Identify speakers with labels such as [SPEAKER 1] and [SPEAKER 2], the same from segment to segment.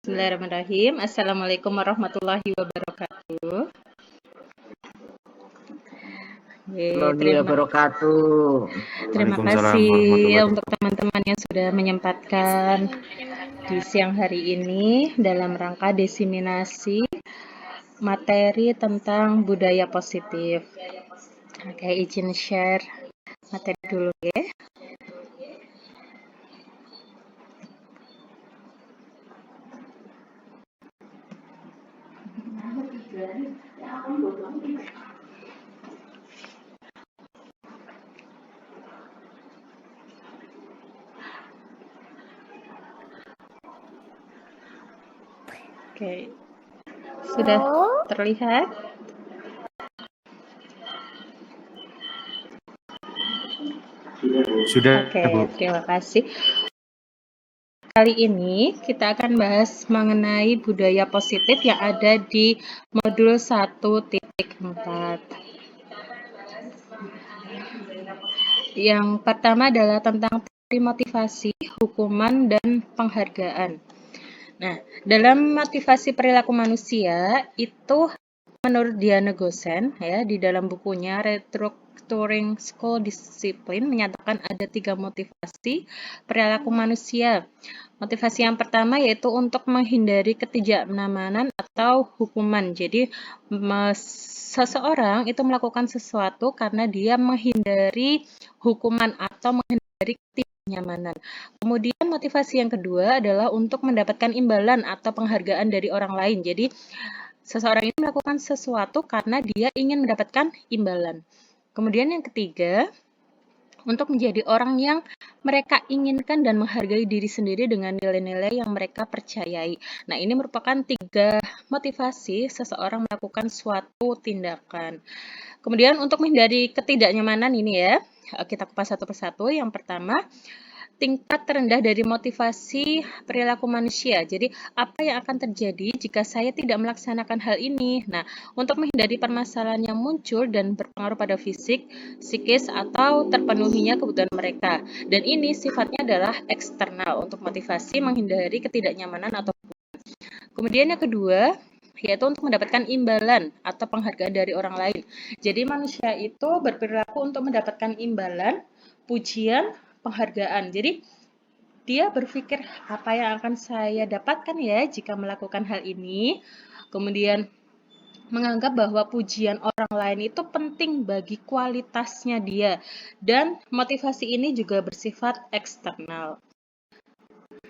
[SPEAKER 1] Bismillahirrahmanirrahim. Assalamualaikum warahmatullahi wabarakatuh.
[SPEAKER 2] Warahmatullahi wabarakatuh.
[SPEAKER 1] Terima
[SPEAKER 3] Waalaikumsalam
[SPEAKER 1] kasih
[SPEAKER 3] warahmatullahi
[SPEAKER 1] untuk teman-teman yang sudah menyempatkan di siang hari ini dalam rangka diseminasi materi tentang budaya positif. Oke, izin share materi dulu ya. Oke, sudah terlihat?
[SPEAKER 3] Sudah,
[SPEAKER 1] Oke,
[SPEAKER 3] Bu.
[SPEAKER 1] terima kasih. Kali ini kita akan bahas mengenai budaya positif yang ada di modul 1.4. Yang pertama adalah tentang teori motivasi, hukuman, dan penghargaan. Nah, dalam motivasi perilaku manusia itu menurut Diana Gosen ya di dalam bukunya Restructuring School Discipline menyatakan ada 3 motivasi perilaku manusia. Motivasi yang pertama yaitu untuk menghindari ketidaknyamanan atau hukuman. Jadi seseorang itu melakukan sesuatu karena dia menghindari hukuman atau menghindari ketidaknyamanan. Kemudian motivasi yang kedua adalah untuk mendapatkan imbalan atau penghargaan dari orang lain. Jadi seseorang ini melakukan sesuatu karena dia ingin mendapatkan imbalan. Kemudian yang ketiga, untuk menjadi orang yang mereka inginkan dan menghargai diri sendiri dengan nilai-nilai yang mereka percayai. Nah, ini merupakan 3 motivasi seseorang melakukan suatu tindakan. Kemudian untuk menghindari ketidaknyamanan ini ya, kita kupas satu persatu. Yang pertama, tingkat terendah dari motivasi perilaku manusia. Jadi, apa yang akan terjadi jika saya tidak melaksanakan hal ini? Nah, untuk menghindari permasalahan yang muncul dan berpengaruh pada fisik, psikis, atau terpenuhinya kebutuhan mereka. Dan ini sifatnya adalah eksternal untuk motivasi menghindari ketidaknyamanan atau kemudian yang kedua, yaitu untuk mendapatkan imbalan atau penghargaan dari orang lain. Jadi manusia itu berperilaku untuk mendapatkan imbalan, pujian, penghargaan. Jadi dia berpikir apa yang akan saya dapatkan ya jika melakukan hal ini. Kemudian menganggap bahwa pujian orang lain itu penting bagi kualitasnya dia. Dan motivasi ini juga bersifat eksternal.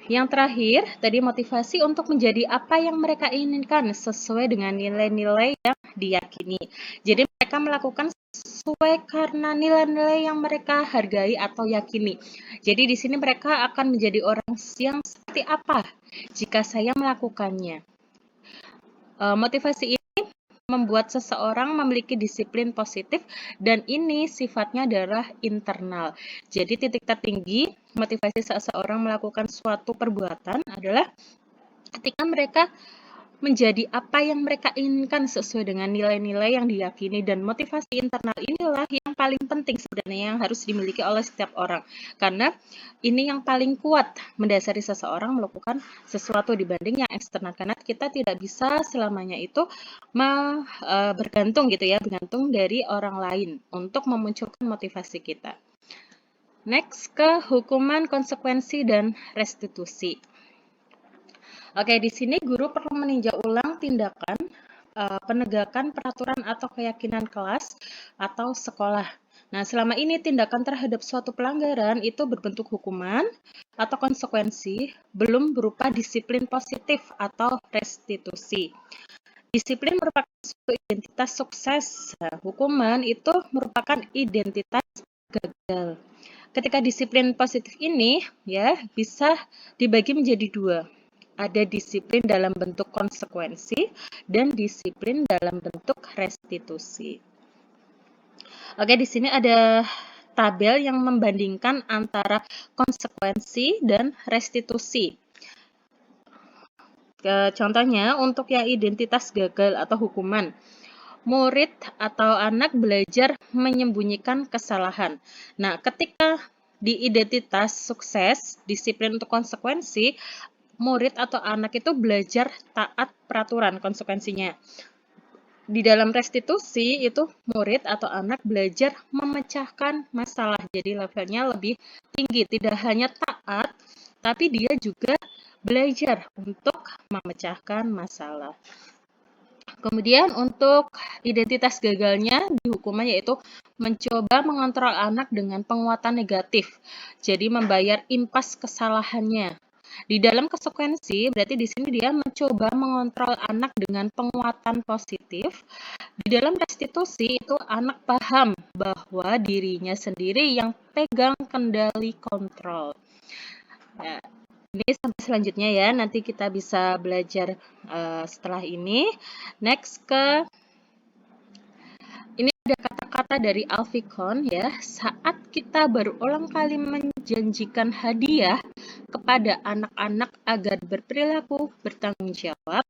[SPEAKER 1] Yang terakhir, tadi motivasi untuk menjadi apa yang mereka inginkan sesuai dengan nilai-nilai yang diyakini. Jadi mereka melakukan sesuai karena nilai-nilai yang mereka hargai atau yakini. Jadi di sini mereka akan menjadi orang yang seperti apa jika saya melakukannya. Motivasi ini membuat seseorang memiliki disiplin positif dan ini sifatnya adalah internal. Jadi titik tertinggi motivasi seseorang melakukan suatu perbuatan adalah ketika mereka menjadi apa yang mereka inginkan sesuai dengan nilai-nilai yang diyakini dan motivasi internal inilah yang paling penting sebenarnya yang harus dimiliki oleh setiap orang karena ini yang paling kuat mendasari seseorang melakukan sesuatu dibanding yang eksternal karena kita tidak bisa selamanya itu bergantung gitu ya bergantung dari orang lain untuk memunculkan motivasi kita. Next ke hukuman, konsekuensi, dan restitusi. Oke, di sini guru perlu meninjau ulang tindakan penegakan peraturan atau keyakinan kelas atau sekolah. Nah, selama ini tindakan terhadap suatu pelanggaran itu berbentuk hukuman atau konsekuensi, belum berupa disiplin positif atau restitusi. Disiplin merupakan suatu identitas sukses. Nah, hukuman itu merupakan identitas gagal. Ketika disiplin positif ini ya bisa dibagi menjadi 2. Ada disiplin dalam bentuk konsekuensi dan disiplin dalam bentuk restitusi. Oke, di sini ada tabel yang membandingkan antara konsekuensi dan restitusi. Contohnya untuk yang identitas gagal atau hukuman. Murid atau anak belajar menyembunyikan kesalahan. Nah, ketika di identitas sukses, disiplin untuk konsekuensi, murid atau anak itu belajar taat peraturan konsekuensinya. Di dalam restitusi itu murid atau anak belajar memecahkan masalah. Jadi levelnya lebih tinggi, tidak hanya taat, tapi dia juga belajar untuk memecahkan masalah. Kemudian untuk identitas gagalnya di hukuman yaitu mencoba mengontrol anak dengan penguatan negatif. Jadi membayar impas kesalahannya. Di dalam konsekuensi, berarti di sini dia mencoba mengontrol anak dengan penguatan positif. Di dalam restitusi itu anak paham bahwa dirinya sendiri yang pegang kendali kontrol. Ya, ini sampai selanjutnya ya, nanti kita bisa belajar setelah ini. Next ini ada kata-kata dari Alficon ya, saat kita berulang kali menjanjikan hadiah kepada anak-anak agar berperilaku bertanggung jawab,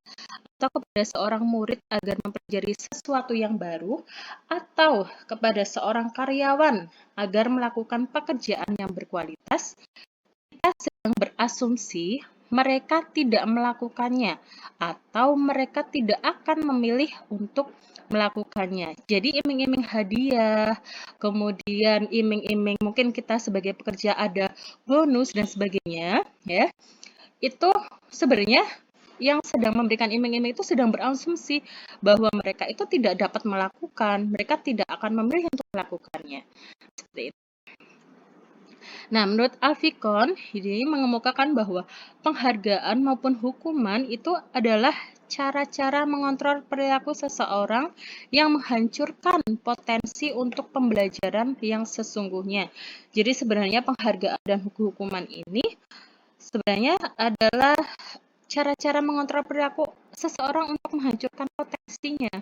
[SPEAKER 1] atau kepada seorang murid agar mempelajari sesuatu yang baru, atau kepada seorang karyawan agar melakukan pekerjaan yang berkualitas, kita sedang berasumsi mereka tidak melakukannya atau mereka tidak akan memilih untuk melakukannya. Jadi iming-iming hadiah, kemudian iming-iming mungkin kita sebagai pekerja ada bonus dan sebagainya, ya. Itu sebenarnya yang sedang memberikan iming-iming itu sedang berasumsi bahwa mereka itu tidak dapat melakukan, mereka tidak akan memilih untuk melakukannya. Seperti itu. Nah, menurut Alficon, ini mengemukakan bahwa penghargaan maupun hukuman itu adalah cara-cara mengontrol perilaku seseorang yang menghancurkan potensi untuk pembelajaran yang sesungguhnya. Jadi sebenarnya penghargaan dan hukuman ini sebenarnya adalah cara-cara mengontrol perilaku seseorang untuk menghancurkan potensinya.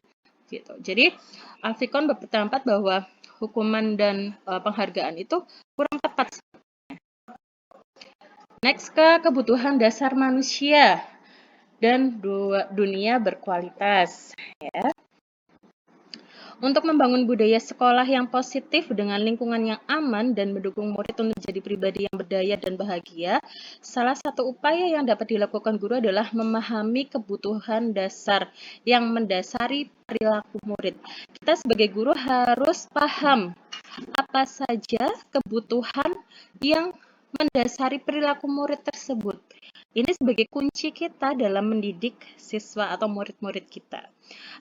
[SPEAKER 1] Gitu. Jadi Alficon berpendapat bahwa hukuman dan penghargaan itu kurang tepat. Next ke kebutuhan dasar manusia dan dunia berkualitas. Ya. Untuk membangun budaya sekolah yang positif dengan lingkungan yang aman dan mendukung murid untuk menjadi pribadi yang berdaya dan bahagia, salah satu upaya yang dapat dilakukan guru adalah memahami kebutuhan dasar yang mendasari perilaku murid. Kita sebagai guru harus paham apa saja kebutuhan yang mendasari perilaku murid tersebut. Ini sebagai kunci kita dalam mendidik siswa atau murid-murid kita.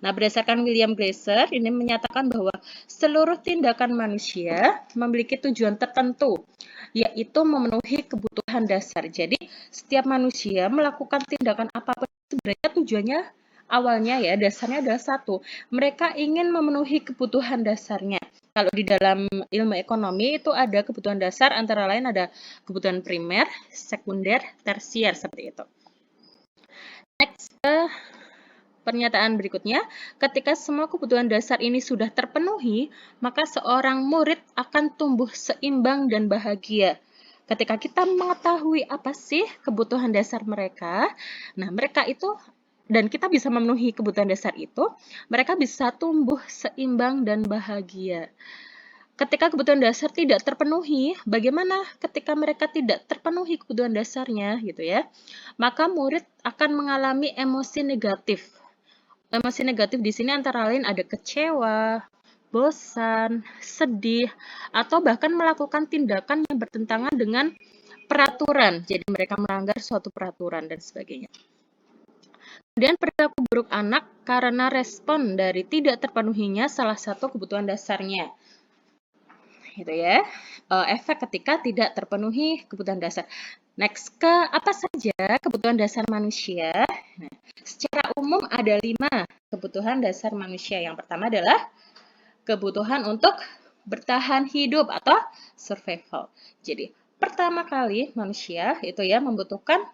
[SPEAKER 1] Nah, berdasarkan William Glasser, ini menyatakan bahwa seluruh tindakan manusia memiliki tujuan tertentu, yaitu memenuhi kebutuhan dasar. Jadi, setiap manusia melakukan tindakan apapun sebenarnya tujuannya awalnya ya, dasarnya adalah satu. Mereka ingin memenuhi kebutuhan dasarnya. Kalau di dalam ilmu ekonomi itu ada kebutuhan dasar, antara lain ada kebutuhan primer, sekunder, tersier, seperti itu. Next, pernyataan berikutnya, ketika semua kebutuhan dasar ini sudah terpenuhi, maka seorang murid akan tumbuh seimbang dan bahagia. Ketika kita mengetahui apa sih kebutuhan dasar mereka, nah mereka itu dan kita bisa memenuhi kebutuhan dasar itu, mereka bisa tumbuh seimbang dan bahagia. Ketika kebutuhan dasar tidak terpenuhi, bagaimana ketika mereka tidak terpenuhi kebutuhan dasarnya gitu ya? Maka murid akan mengalami emosi negatif. Emosi negatif di sini antara lain ada kecewa, bosan, sedih, atau bahkan melakukan tindakan yang bertentangan dengan peraturan. Jadi mereka melanggar suatu peraturan dan sebagainya. Kemudian perilaku buruk anak karena respon dari tidak terpenuhinya salah satu kebutuhan dasarnya. Gitu ya. Efek ketika tidak terpenuhi kebutuhan dasar. Next, ke apa saja kebutuhan dasar manusia? Nah, secara umum ada 5 kebutuhan dasar manusia. Yang pertama adalah kebutuhan untuk bertahan hidup atau survival. Jadi, pertama kali manusia itu ya membutuhkan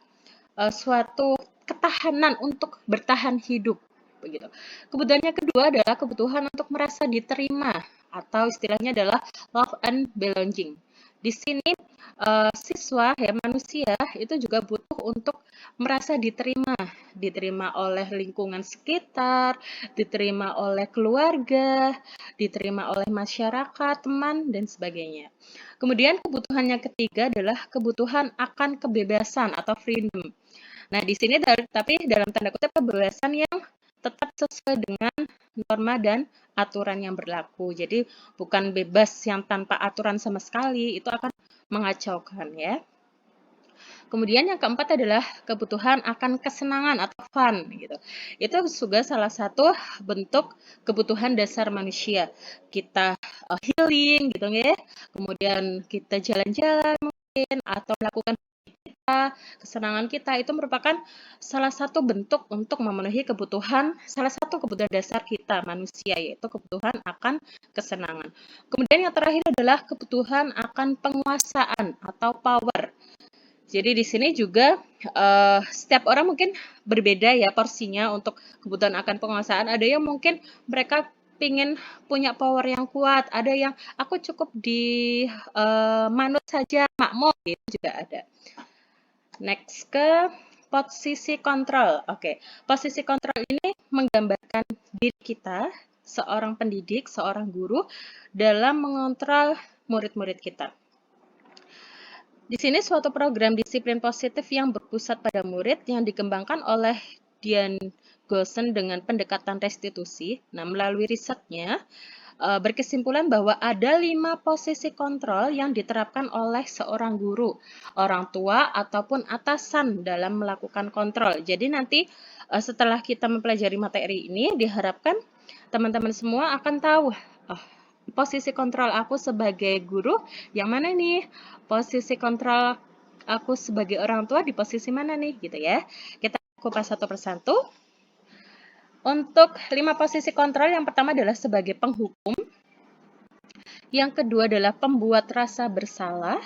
[SPEAKER 1] suatu ketahanan untuk bertahan hidup begitu. Kebutuhan yang kedua adalah kebutuhan untuk merasa diterima atau istilahnya adalah love and belonging. Di sini siswa ya manusia itu juga butuh untuk merasa diterima oleh lingkungan sekitar, diterima oleh keluarga, diterima oleh masyarakat, teman dan sebagainya. Kemudian kebutuhan yang ketiga adalah kebutuhan akan kebebasan atau freedom. Nah, di sini tapi dalam tanda kutip kebebasan yang tetap sesuai dengan norma dan aturan yang berlaku. Jadi bukan bebas yang tanpa aturan sama sekali, itu akan mengacaukan ya. Kemudian yang keempat adalah kebutuhan akan kesenangan atau fun gitu. Itu juga salah satu bentuk kebutuhan dasar manusia. Kita healing gitu ya. Kemudian kita jalan-jalan mungkin atau melakukan kesenangan kita itu merupakan salah satu bentuk untuk memenuhi kebutuhan, salah satu kebutuhan dasar kita manusia, yaitu kebutuhan akan kesenangan. Kemudian yang terakhir adalah kebutuhan akan penguasaan atau power. Jadi di sini juga setiap orang mungkin berbeda ya porsinya untuk kebutuhan akan penguasaan. Ada yang mungkin mereka ingin punya power yang kuat, ada yang aku cukup di manut saja, makmur, itu juga ada. Next ke posisi kontrol. Oke, posisi kontrol ini menggambarkan diri kita, seorang pendidik, seorang guru, dalam mengontrol murid-murid kita. Di sini suatu program disiplin positif yang berpusat pada murid yang dikembangkan oleh Dian Goosen dengan pendekatan restitusi. Nah, melalui risetnya, berkesimpulan bahwa ada 5 posisi kontrol yang diterapkan oleh seorang guru, orang tua, ataupun atasan dalam melakukan kontrol. Jadi nanti setelah kita mempelajari materi ini, diharapkan teman-teman semua akan tahu posisi kontrol aku sebagai guru yang mana nih, posisi kontrol aku sebagai orang tua di posisi mana nih, gitu ya. Kita kupas satu persatu. Untuk 5 posisi kontrol, yang pertama adalah sebagai penghukum, yang kedua adalah pembuat rasa bersalah,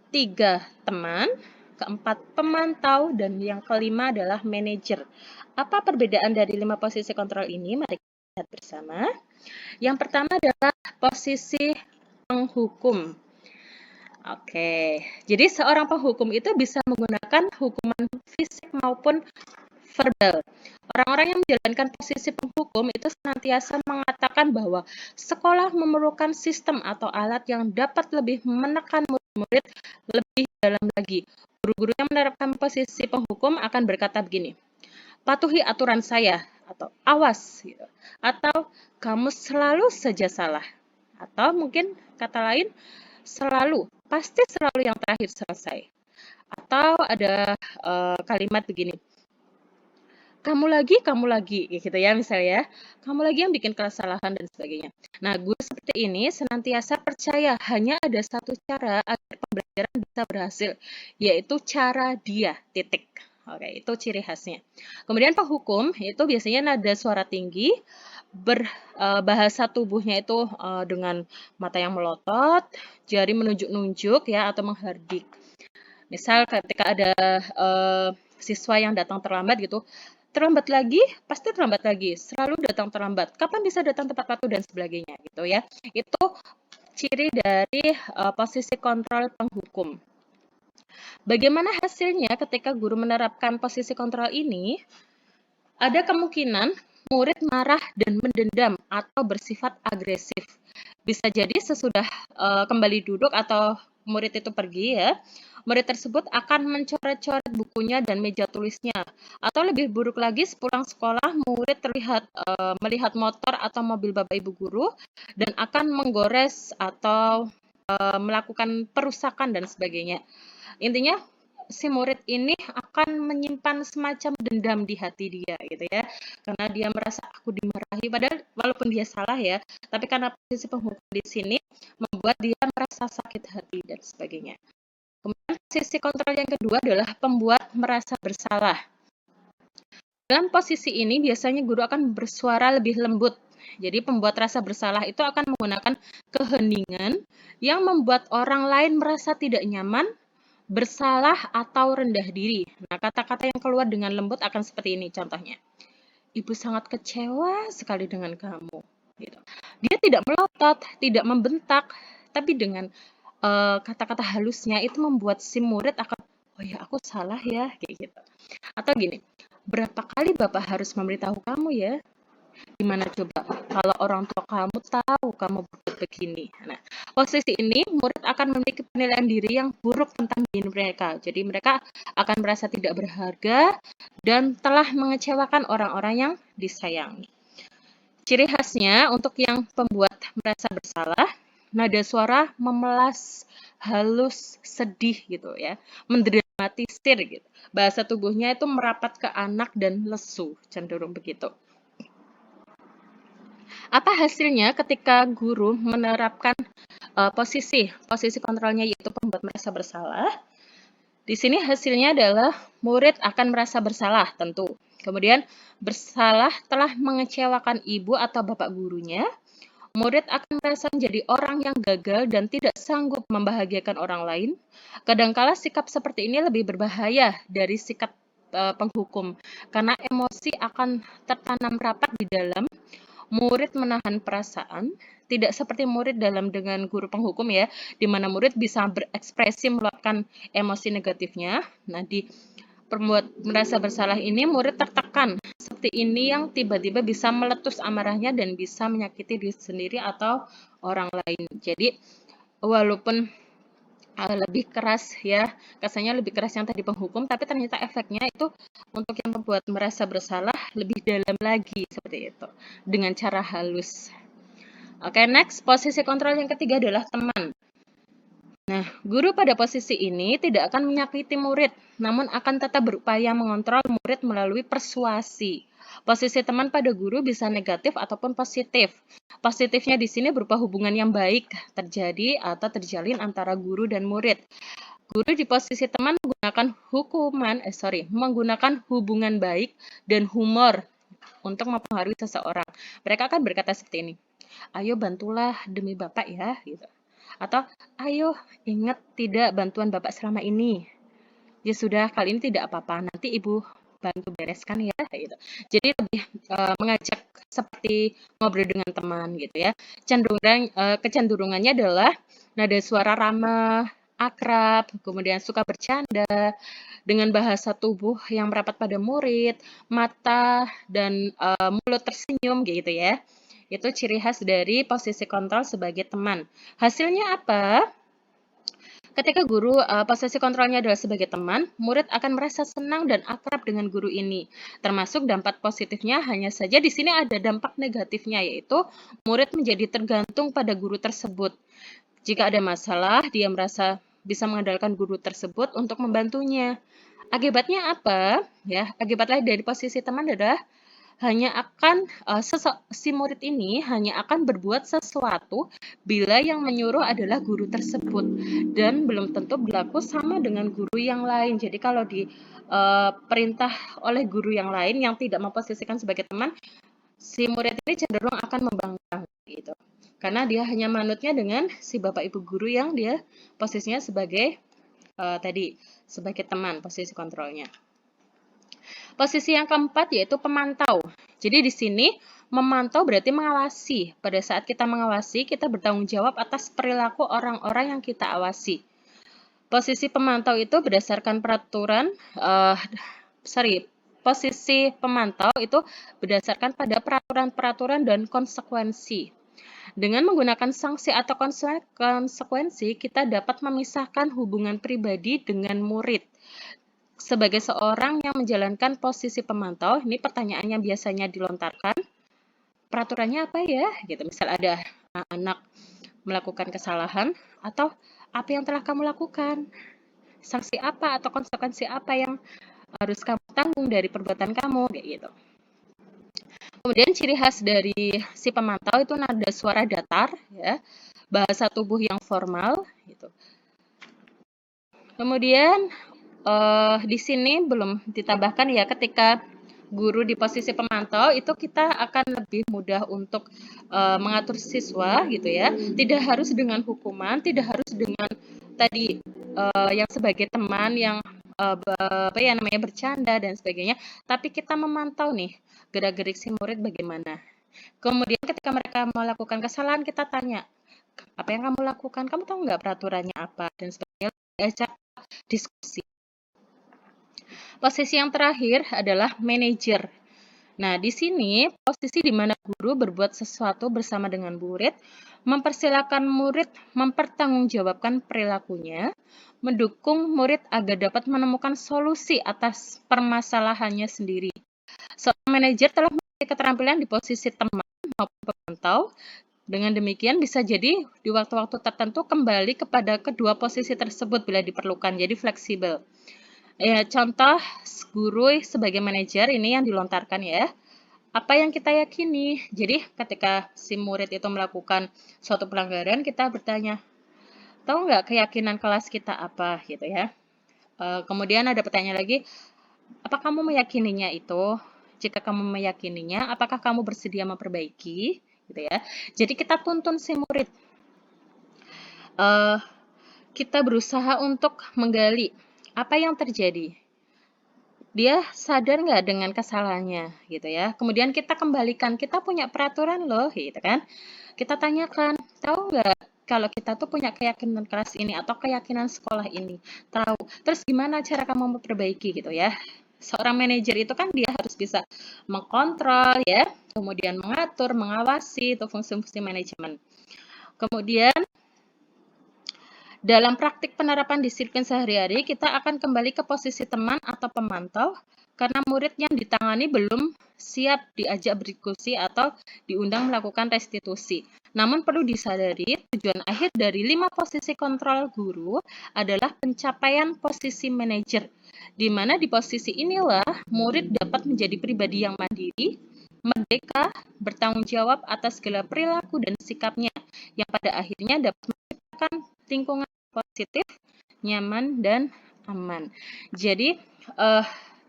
[SPEAKER 1] 3 teman, keempat pemantau, dan yang kelima adalah manajer. Apa perbedaan dari 5 posisi kontrol ini? Mari kita lihat bersama. Yang pertama adalah posisi penghukum. Oke, jadi seorang penghukum itu bisa menggunakan hukuman fisik maupun verbal. Orang-orang yang menjalankan posisi penghukum itu senantiasa mengatakan bahwa sekolah memerlukan sistem atau alat yang dapat lebih menekan murid-murid lebih dalam lagi. Guru-guru yang menerapkan posisi penghukum akan berkata begini, patuhi aturan saya, atau awas, gitu. Atau kamu selalu saja salah. Atau mungkin kata lain, selalu, pasti selalu yang terakhir selesai. Atau ada kalimat begini, kamu lagi, gitu ya misalnya, kamu lagi yang bikin kesalahan dan sebagainya. Nah, guru seperti ini senantiasa percaya hanya ada satu cara agar pembelajaran bisa berhasil, yaitu cara dia, titik. Oke, itu ciri khasnya. Kemudian penghukum itu biasanya nada suara tinggi, bahasa tubuhnya itu dengan mata yang melotot, jari menunjuk-nunjuk ya atau menghardik. Misal ketika ada siswa yang datang terlambat gitu, terlambat lagi, pasti terlambat lagi, selalu datang terlambat. Kapan bisa datang tepat waktu dan sebagainya gitu ya. Itu ciri dari posisi kontrol penghukum. Bagaimana hasilnya ketika guru menerapkan posisi kontrol ini? Ada kemungkinan murid marah dan mendendam atau bersifat agresif. Bisa jadi sesudah kembali duduk atau murid itu pergi ya, murid tersebut akan mencoret-coret bukunya dan meja tulisnya. Atau lebih buruk lagi, sepulang sekolah murid terlihat melihat motor atau mobil bapak ibu guru dan akan menggores atau melakukan perusakan dan sebagainya. Intinya si murid ini akan menyimpan semacam dendam di hati dia gitu ya, karena dia merasa aku dimarahi, padahal walaupun dia salah ya, tapi karena posisi penghukum di sini membuat dia merasa sakit hati dan sebagainya. Kemudian posisi kontrol yang kedua adalah pembuat merasa bersalah. Dalam posisi ini biasanya guru akan bersuara lebih lembut. Jadi pembuat rasa bersalah itu akan menggunakan keheningan yang membuat orang lain merasa tidak nyaman, bersalah atau rendah diri. Nah, kata-kata yang keluar dengan lembut akan seperti ini contohnya. Ibu sangat kecewa sekali dengan kamu. Gitu. Dia tidak melotot, tidak membentak, tapi dengan kata-kata halusnya itu membuat si murid akan, oh ya aku salah ya, kayak gitu. Atau gini, berapa kali Bapak harus memberitahu kamu ya? Gimana coba? kalau orang tua kamu tahu kamu berbuat begini. Nah, posisi ini murid akan memiliki penilaian diri yang buruk tentang diri mereka. Jadi mereka akan merasa tidak berharga dan telah mengecewakan orang-orang yang disayangi. Ciri khasnya untuk yang pembuat merasa bersalah, nada suara memelas, halus, sedih gitu ya, mendramatisir gitu. Bahasa tubuhnya itu merapat ke anak dan lesu, cenderung begitu. Apa hasilnya ketika guru menerapkan posisi kontrolnya yaitu pembuat merasa bersalah? Di sini hasilnya adalah murid akan merasa bersalah tentu. Kemudian bersalah telah mengecewakan ibu atau bapak gurunya. Murid akan merasa menjadi orang yang gagal dan tidak sanggup membahagiakan orang lain. Kadangkala sikap seperti ini lebih berbahaya dari sikap penghukum karena emosi akan tertanam rapat di dalam. Murid menahan perasaan, tidak seperti murid dengan guru penghukum ya, di mana murid bisa berekspresi meluapkan emosi negatifnya. Nah, di pembuat merasa bersalah ini murid tertekan seperti ini yang tiba-tiba bisa meletus amarahnya dan bisa menyakiti diri sendiri atau orang lain. Jadi walaupun lebih keras ya, kesannya lebih keras yang tadi penghukum, tapi ternyata efeknya itu untuk yang membuat merasa bersalah lebih dalam lagi seperti itu dengan cara halus. Oke, next, posisi kontrol yang ketiga adalah teman. Nah, guru pada posisi ini tidak akan menyakiti murid, namun akan tetap berupaya mengontrol murid melalui persuasi. Posisi teman pada guru bisa negatif ataupun positif. Positifnya di sini berupa hubungan yang baik terjadi atau terjalin antara guru dan murid. Guru di posisi teman menggunakan hubungan baik dan humor untuk mempengaruhi seseorang. Mereka akan berkata seperti ini, ayo bantulah demi Bapak ya, gitu. Atau, ayo ingat tidak bantuan Bapak selama ini. Ya sudah, kali ini tidak apa-apa, nanti Ibu bantu bereskan ya, gitu. Jadi lebih mengajak seperti ngobrol dengan teman gitu ya. Kecenderungannya adalah nada suara ramah, akrab, kemudian suka bercanda, dengan bahasa tubuh yang merapat pada murid, mata dan mulut tersenyum gitu ya. Itu ciri khas dari posisi kontrol sebagai teman. Hasilnya apa? Ketika guru posisi kontrolnya adalah sebagai teman, murid akan merasa senang dan akrab dengan guru ini. Termasuk dampak positifnya hanya saja di sini ada dampak negatifnya, yaitu murid menjadi tergantung pada guru tersebut. Jika ada masalah, dia merasa bisa mengandalkan guru tersebut untuk membantunya. Akibatnya apa? Ya, akibatnya dari posisi teman adalah si murid ini hanya akan berbuat sesuatu bila yang menyuruh adalah guru tersebut dan belum tentu berlaku sama dengan guru yang lain. Jadi kalau perintah oleh guru yang lain yang tidak memposisikan sebagai teman, si murid ini cenderung akan membangkang gitu. Karena dia hanya manutnya dengan si bapak ibu guru yang dia posisinya sebagai sebagai teman, posisi kontrolnya. Posisi yang keempat yaitu pemantau. Jadi di sini memantau berarti mengawasi. Pada saat kita mengawasi, kita bertanggung jawab atas perilaku orang-orang yang kita awasi. Posisi pemantau itu berdasarkan posisi pemantau itu berdasarkan pada peraturan-peraturan dan konsekuensi. Dengan menggunakan sanksi atau konsekuensi, kita dapat memisahkan hubungan pribadi dengan murid. Sebagai seorang yang menjalankan posisi pemantau, ini pertanyaan yang biasanya dilontarkan, peraturannya apa ya? Gitu. Misal ada anak melakukan kesalahan, atau apa yang telah kamu lakukan? Sanksi apa atau konsekuensi apa yang harus kamu tanggung dari perbuatan kamu? Gitu. Kemudian ciri khas dari si pemantau itu nada suara datar, ya, bahasa tubuh yang formal, gitu. Kemudian di sini belum ditambahkan ya, ketika guru di posisi pemantau itu kita akan lebih mudah untuk mengatur siswa gitu ya. Tidak harus dengan hukuman, tidak harus dengan tadi yang sebagai teman yang bercanda dan sebagainya, tapi kita memantau nih gerak-gerik si murid bagaimana. Kemudian ketika mereka melakukan kesalahan, kita tanya, apa yang kamu lakukan? Kamu tahu nggak peraturannya apa? Dan sebagainya, ajak diskusi. Posisi yang terakhir adalah manajer. Nah, di sini posisi di mana guru berbuat sesuatu bersama dengan murid, mempersilakan murid mempertanggungjawabkan perilakunya, mendukung murid agar dapat menemukan solusi atas permasalahannya sendiri. Seorang manajer telah memiliki keterampilan di posisi teman maupun pemantau. Dengan demikian bisa jadi di waktu-waktu tertentu kembali kepada kedua posisi tersebut bila diperlukan, jadi fleksibel. Ya, contoh guru sebagai manajer ini yang dilontarkan ya. Apa yang kita yakini? Jadi ketika si murid itu melakukan suatu pelanggaran, kita bertanya, tahu nggak keyakinan kelas kita apa gitu ya. Kemudian ada pertanyaan lagi, apa kamu meyakininya itu? Jika kamu meyakininya, apakah kamu bersedia memperbaiki? Gitu ya. Jadi kita tuntun si murid. Kita berusaha untuk menggali apa yang terjadi. Dia sadar nggak dengan kesalahannya, gitu ya. Kemudian kita kembalikan, kita punya peraturan loh, gitu kan. Kita tanyakan, tahu nggak kalau kita tuh punya keyakinan kelas ini atau keyakinan sekolah ini? Tahu. Terus gimana cara kamu memperbaiki gitu ya? Seorang manajer itu kan dia harus bisa mengkontrol ya, kemudian mengatur, mengawasi itu fungsi-fungsi manajemen. Kemudian dalam praktik penerapan disiplin sehari-hari, kita akan kembali ke posisi teman atau pemantau karena murid yang ditangani belum siap diajak berdiskusi atau diundang melakukan restitusi. Namun perlu disadari, tujuan akhir dari 5 posisi kontrol guru adalah pencapaian posisi manajer, di mana di posisi inilah murid dapat menjadi pribadi yang mandiri, merdeka, bertanggung jawab atas segala perilaku dan sikapnya, yang pada akhirnya dapat menciptakan lingkungan positif, nyaman, dan aman. Jadi,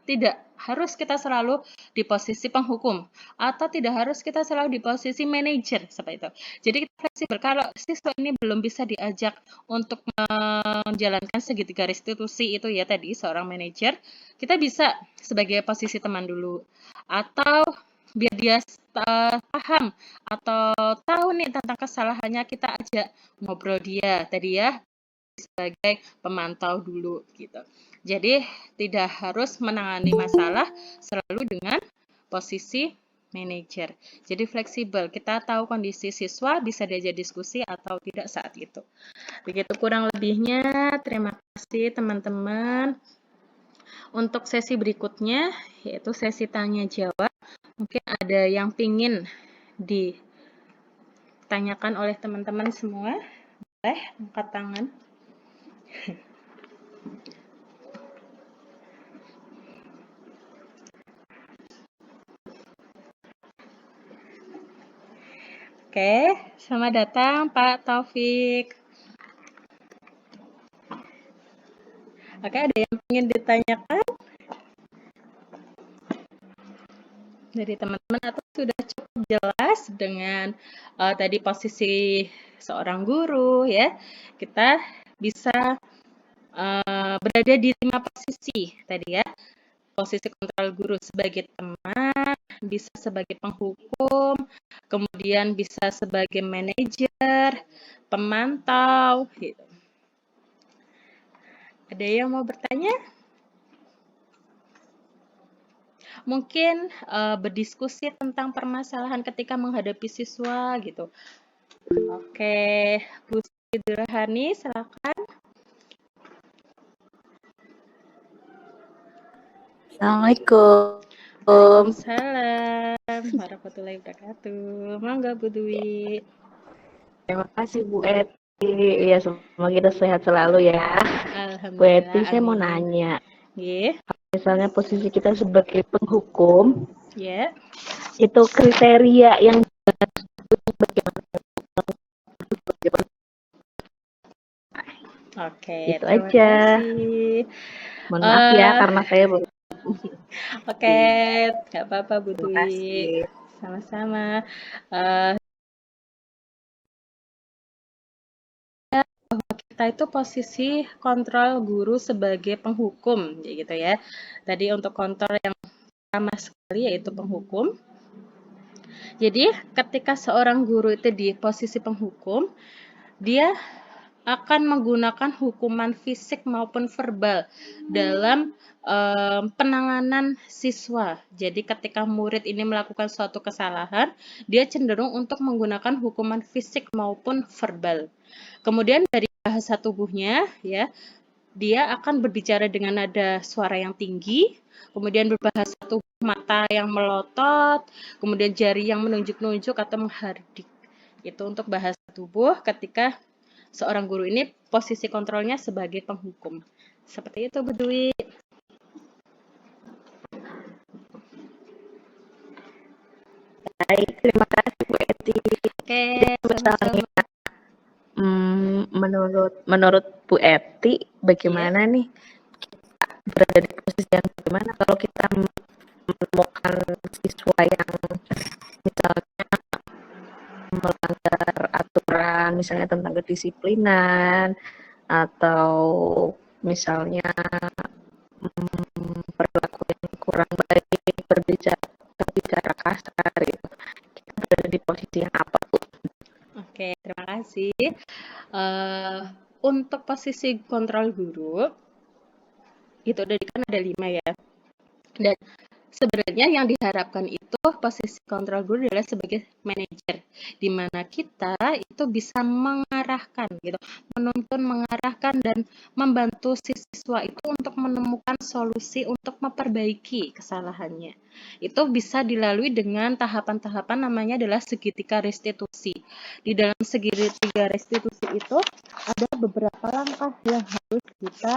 [SPEAKER 1] tidak harus kita selalu di posisi penghukum atau tidak harus kita selalu di posisi manajer seperti itu. Jadi kita fleksibel. Kalau siswa ini belum bisa diajak untuk menjalankan segitiga restitusi itu ya tadi seorang manajer, kita bisa sebagai posisi teman dulu atau biar dia paham atau tahu nih tentang kesalahannya, kita ajak ngobrol dia tadi ya sebagai pemantau dulu gitu. Jadi tidak harus menangani masalah selalu dengan posisi manajer. Jadi fleksibel, kita tahu kondisi siswa bisa diajak diskusi atau tidak saat itu. Begitu kurang lebihnya, terima kasih teman-teman. Untuk sesi berikutnya, yaitu sesi tanya jawab, mungkin ada yang ingin ditanyakan oleh teman-teman semua. Boleh angkat tangan. Oke, selamat datang Pak Taufik. Oke, ada yang ingin ditanyakan dari teman-teman atau sudah cukup jelas dengan tadi posisi seorang guru ya? Kita bisa berada di 5 posisi tadi ya. Posisi kontrol guru sebagai teman, bisa sebagai penghukum, kemudian bisa sebagai manajer, pemantau, gitu. Ada yang mau bertanya? Mungkin berdiskusi tentang permasalahan ketika menghadapi siswa gitu. Oke, Bu Sidurhani, silakan.
[SPEAKER 3] Assalamualaikum.
[SPEAKER 1] Waalaikumsalam warahmatullahi wabarakatuh. Mangga Bu Dwi.
[SPEAKER 3] Terima kasih Bu Eti. Ya, semoga kita sehat selalu ya.
[SPEAKER 1] Alhamdulillah.
[SPEAKER 3] Bu Eti, saya mau nanya.
[SPEAKER 1] Yeah.
[SPEAKER 3] Misalnya posisi kita sebagai penghukum,
[SPEAKER 1] Yeah.
[SPEAKER 3] itu kriteria yang
[SPEAKER 1] Oke,
[SPEAKER 3] itu
[SPEAKER 1] terima
[SPEAKER 3] aja.
[SPEAKER 1] kasih.
[SPEAKER 3] Mohon maaf ya karena saya
[SPEAKER 1] Oke, nggak apa-apa Bu
[SPEAKER 3] Terima
[SPEAKER 1] Dwi.
[SPEAKER 3] kasih.
[SPEAKER 1] Sama-sama. Kita itu posisi kontrol guru sebagai penghukum, gitu ya. Tadi untuk kontrol yang pertama sekali yaitu penghukum. Jadi ketika seorang guru itu di posisi penghukum, dia akan menggunakan hukuman fisik maupun verbal dalam penanganan siswa. Jadi ketika murid ini melakukan suatu kesalahan, dia cenderung untuk menggunakan hukuman fisik maupun verbal. Kemudian dari bahasa tubuhnya, ya, dia akan berbicara dengan nada suara yang tinggi, kemudian berbahasa tubuh mata yang melotot, kemudian jari yang menunjuk-nunjuk atau menghardik. Itu untuk bahasa tubuh ketika seorang guru ini posisi kontrolnya sebagai penghukum. Seperti itu, Bu Dwi.
[SPEAKER 3] Baik, terima kasih Bu Eti.
[SPEAKER 1] Oke,
[SPEAKER 3] Misalnya,
[SPEAKER 1] sama-sama.
[SPEAKER 3] menurut Bu Eti, bagaimana nih kita berada di posisi yang bagaimana kalau kita menemukan siswa yang misalnya melanggar aturan, misalnya tentang kedisiplinan, atau misalnya perilaku yang kurang baik, berbicara kasar, gitu. Kita berada di posisi yang apa, Bu?
[SPEAKER 1] Oke, terima kasih. Untuk posisi kontrol guru, itu kan ada 5 ya. Dan sebenarnya yang diharapkan itu posisi kontrol guru adalah sebagai manajer, di mana kita itu bisa mengarahkan gitu, menuntun, mengarahkan dan membantu siswa itu untuk menemukan solusi untuk memperbaiki kesalahannya. Itu bisa dilalui dengan tahapan-tahapan namanya adalah segitiga restitusi. Di dalam segitiga restitusi itu ada beberapa langkah yang harus kita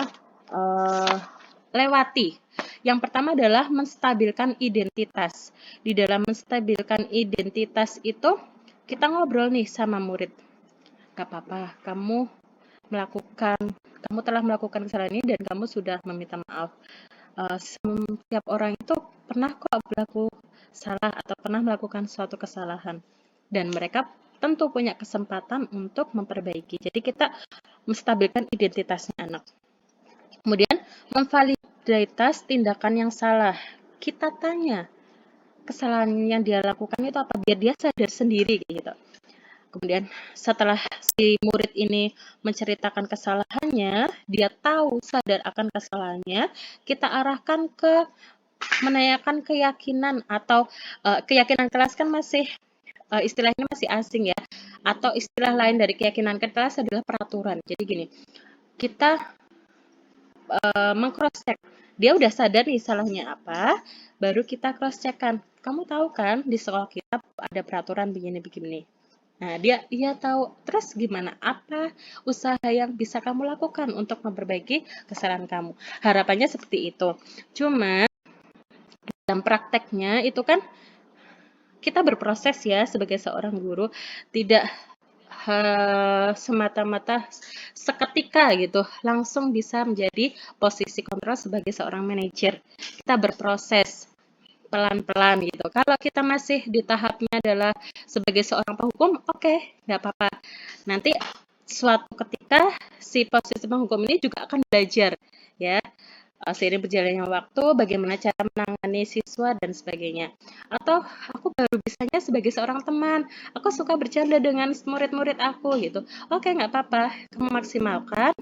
[SPEAKER 1] lewati. Yang pertama adalah menstabilkan identitas. Di dalam menstabilkan identitas itu, kita ngobrol nih sama murid. Gak apa-apa, kamu telah melakukan kesalahan ini dan kamu sudah meminta maaf. Setiap orang itu pernah kok berlaku salah atau pernah melakukan suatu kesalahan. Dan mereka tentu punya kesempatan untuk memperbaiki. Jadi kita menstabilkan identitasnya anak. Kemudian, memvaliditas tindakan yang salah. Kita tanya, kesalahan yang dia lakukan itu apa, biar dia sadar sendiri gitu. Kemudian setelah si murid ini menceritakan kesalahannya, dia tahu, sadar akan kesalahannya, kita arahkan ke menanyakan keyakinan atau keyakinan kelas kan masih istilahnya masih asing ya, atau istilah lain dari keyakinan kelas adalah peraturan. Jadi gini, kita meng-cross check. Dia udah sadar nih salahnya apa, baru kita cross check-kan. Kamu tahu kan di sekolah kita ada peraturan begini-begini. Nah, dia tahu. Terus gimana? Apa usaha yang bisa kamu lakukan untuk memperbaiki kesalahan kamu? Harapannya seperti itu. Cuma dalam prakteknya itu kan kita berproses ya sebagai seorang guru, tidak semata-mata seketika gitu langsung bisa menjadi posisi kontrol sebagai seorang manajer. Kita berproses pelan-pelan gitu. Kalau kita masih di tahapnya adalah sebagai seorang penghukum, oke, nggak apa-apa. Nanti suatu ketika si posisi penghukum ini juga akan belajar ya, seiring berjalannya waktu, bagaimana cara menangani siswa dan sebagainya. Atau aku baru bisanya sebagai seorang teman, aku suka bercanda dengan murid-murid aku gitu. Oke, nggak apa-apa, kamu maksimalkan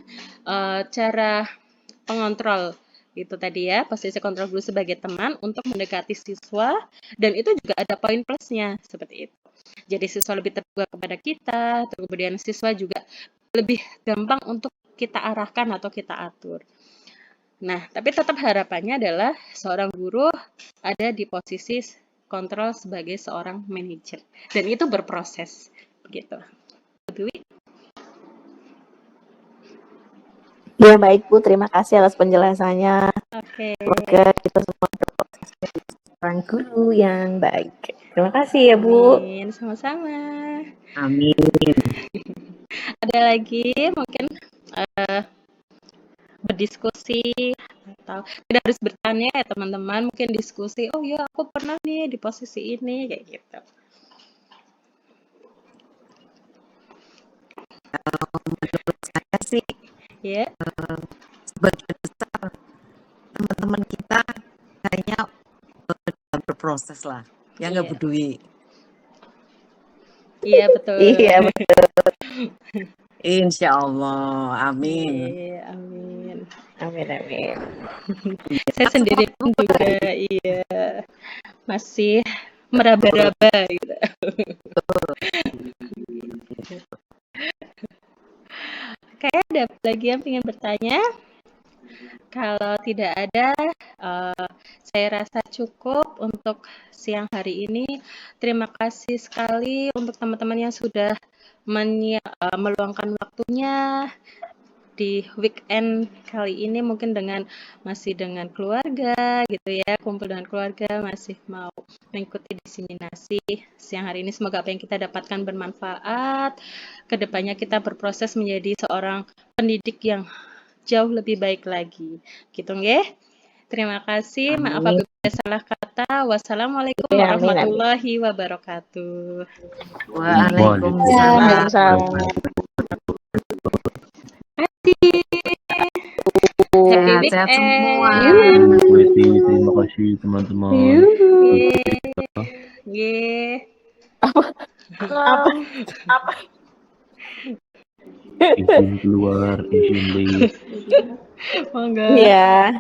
[SPEAKER 1] cara pengontrol itu tadi ya, posisi kontrol guru sebagai teman untuk mendekati siswa, dan itu juga ada poin plusnya seperti itu. Jadi siswa lebih terbuka kepada kita, kemudian siswa juga lebih gampang untuk kita arahkan atau kita atur. Nah, tapi tetap harapannya adalah seorang guru ada di posisi kontrol sebagai seorang manajer. Dan itu berproses. Begitu.
[SPEAKER 3] Ya baik Bu, terima kasih atas penjelasannya.
[SPEAKER 1] Oke.
[SPEAKER 3] Semoga kita semua berproses menjadi seorang guru yang baik. Terima kasih ya Bu.
[SPEAKER 1] Amin, sama-sama.
[SPEAKER 2] Amin.
[SPEAKER 1] Ada lagi mungkin berdiskusi atau tidak harus bertanya ya teman-teman, mungkin diskusi, oh ya aku pernah nih di posisi ini kayak gitu.
[SPEAKER 4] Menurut saya sih
[SPEAKER 1] Ya.
[SPEAKER 4] sebagian besar teman-teman kita kayaknya berproses lah, ya nggak
[SPEAKER 1] Iya.
[SPEAKER 4] peduli.
[SPEAKER 1] Iya betul.
[SPEAKER 3] Iya betul.
[SPEAKER 4] Insya Allah, amin.
[SPEAKER 1] Amin.
[SPEAKER 3] Amin, amin.
[SPEAKER 1] Saya sendiri pun juga iya masih meraba-raba gitu. Kayak ada lagi yang ingin bertanya? Kalau tidak ada, saya rasa cukup untuk siang hari ini. Terima kasih sekali untuk teman-teman yang sudah meluangkan waktunya di weekend kali ini, mungkin masih dengan keluarga gitu ya, kumpul dengan keluarga, masih mau mengikuti diseminasi siang hari ini. Semoga apa yang kita dapatkan bermanfaat. Kedepannya kita berproses menjadi seorang pendidik yang jauh lebih baik lagi. Gitu nggih. Terima kasih. Maaf
[SPEAKER 4] Amin.
[SPEAKER 1] apabila salah kata. Wassalamualaikum
[SPEAKER 3] Iya, amin, amin.
[SPEAKER 1] warahmatullahi wabarakatuh.
[SPEAKER 4] Waalaikumsalam.
[SPEAKER 3] Waalaikumsalam.
[SPEAKER 1] Happy
[SPEAKER 4] Sehat-sehat semua.
[SPEAKER 1] weekend.
[SPEAKER 5] Weti, terima kasih teman-teman.
[SPEAKER 1] Ye.
[SPEAKER 3] Apa?
[SPEAKER 5] Izin keluar, izin leave.
[SPEAKER 1] Monggo.
[SPEAKER 3] Iya.